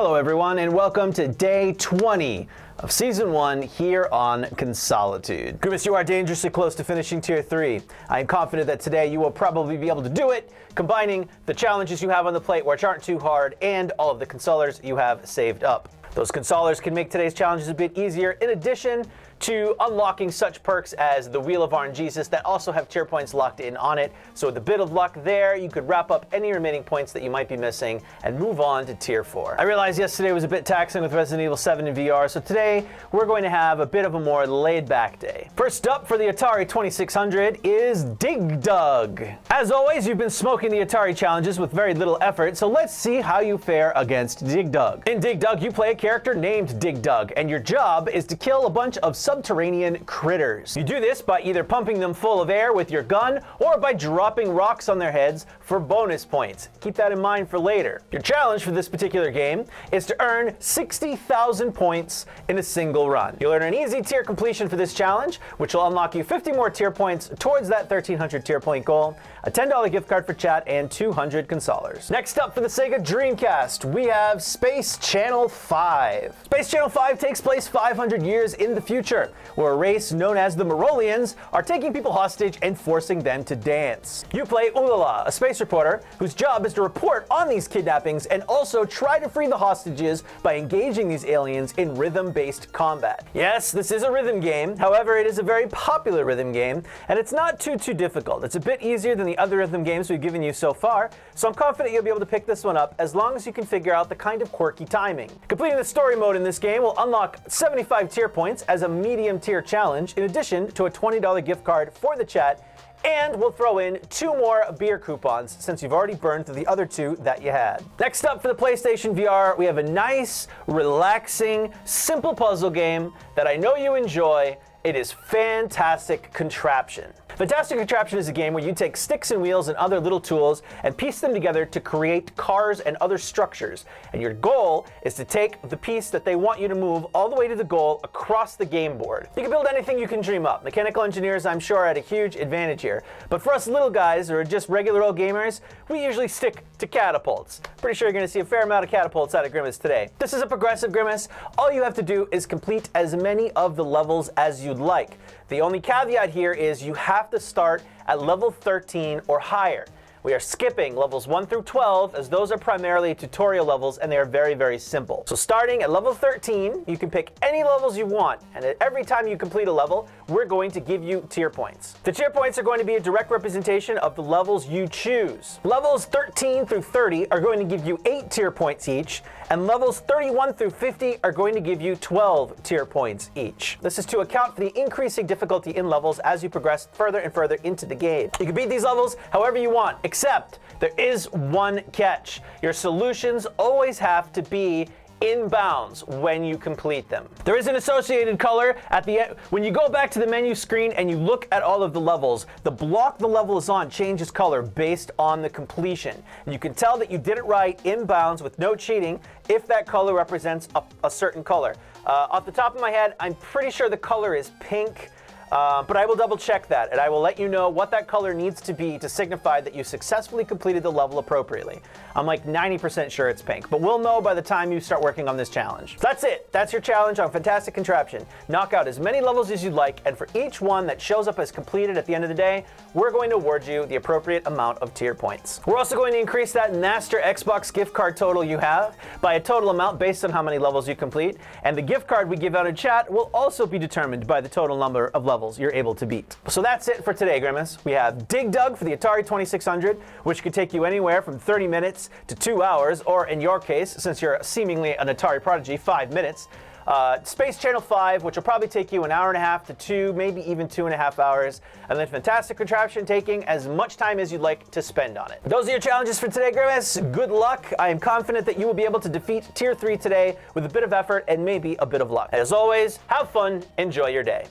Hello everyone, and welcome to day 20 of season 1 here on Consolitude. Grimace, you are dangerously close to finishing tier 3. I am confident that today you will probably be able to do it, combining the challenges you have on the plate which aren't too hard and all of the consolers you have saved up. Those consolers can make today's challenges a bit easier, in addition to unlocking such perks as the Wheel of RNGesus that also have tier points locked in on it. So with a bit of luck there, you could wrap up any remaining points that you might be missing and move on to tier 4. I realized yesterday was a bit taxing with Resident Evil 7 in VR, so today we're going to have a bit of a more laid-back day. First up for the Atari 2600 is Dig Dug. As always, you've been smoking the Atari challenges with very little effort, so let's see how you fare against Dig Dug. In Dig Dug, you play a character named Dig Dug, and your job is to kill a bunch of subterranean critters. You do this by either pumping them full of air with your gun or by dropping rocks on their heads for bonus points. Keep that in mind for later. Your challenge for this particular game is to earn 60,000 points in a single run. You'll earn an easy tier completion for this challenge, which will unlock you 50 more tier points towards that 1,300 tier point goal, a $10 gift card for chat, and 200 consolers. Next up for the Sega Dreamcast, we have Space Channel 5. Space Channel 5 takes place 500 years in the future, where a race known as the Marolians are taking people hostage and forcing them to dance. You play Ulala, a space reporter whose job is to report on these kidnappings and also try to free the hostages by engaging these aliens in rhythm-based combat. Yes, this is a rhythm game, however it is a very popular rhythm game, and it's not too difficult. It's a bit easier than the other rhythm games we've given you so far, so I'm confident you'll be able to pick this one up as long as you can figure out the kind of quirky timing. Completing the story mode in this game will unlock 75 tier points as a medium tier challenge, in addition to a $20 gift card for the chat, and we'll throw in 2 more beer coupons since you've already burned through the other 2 that you had. Next up for the PlayStation VR, we have a nice, relaxing, simple puzzle game that I know you enjoy. It is Fantastic Contraption. Fantastic Contraption is a game where you take sticks and wheels and other little tools and piece them together to create cars and other structures. And your goal is to take the piece that they want you to move all the way to the goal across the game board. You can build anything you can dream up. Mechanical engineers, I'm sure, are at a huge advantage here. But for us little guys or just regular old gamers, we usually stick to catapults. Pretty sure you're going to see a fair amount of catapults out of Grimace today. This is a progressive Grimace. All you have to do is complete as many of the levels as you'd like. The only caveat here is you have to start at level 13 or higher. We are skipping levels 1 through 12 as those are primarily tutorial levels and they are very simple. So starting at level 13, you can pick any levels you want, and every time you complete a level, we're going to give you tier points. The tier points are going to be a direct representation of the levels you choose. Levels 13 through 30 are going to give you 8 tier points each, and levels 31 through 50 are going to give you 12 tier points each. This is to account for the increasing difficulty in levels as you progress further and further into the game. You can beat these levels however you want, except there is one catch. Your solutions always have to be in bounds when you complete them. There is an associated color at the end. When you go back to the menu screen and you look at all of the levels, the block the level is on changes color based on the completion. And you can tell that you did it right in bounds with no cheating if that color represents a certain color. Off the top of my head, I'm pretty sure the color is pink. But I will double check that, and I will let you know what that color needs to be to signify that you successfully completed the level appropriately. I'm like 90% sure it's pink, but we'll know by the time you start working on this challenge. So that's it. That's your challenge on Fantastic Contraption. Knock out as many levels as you'd like, and for each one that shows up as completed at the end of the day, we're going to award you the appropriate amount of tier points. We're also going to increase that Master Xbox gift card total you have by a total amount based on how many levels you complete, and the gift card we give out in chat will also be determined by the total number of levels you're able to beat. So that's it for today, Grimace. We have Dig Dug for the Atari 2600, which could take you anywhere from 30 minutes to 2 hours, or in your case, since you're seemingly an Atari prodigy, 5 minutes. Space Channel 5, which will probably take you 1.5 hours to 2, maybe even 2.5 hours, and then Fantastic Contraption taking as much time as you'd like to spend on it. Those are your challenges for today, Grimace. Good luck. I am confident that you will be able to defeat Tier 3 today with a bit of effort and maybe a bit of luck. As always, have fun, enjoy your day.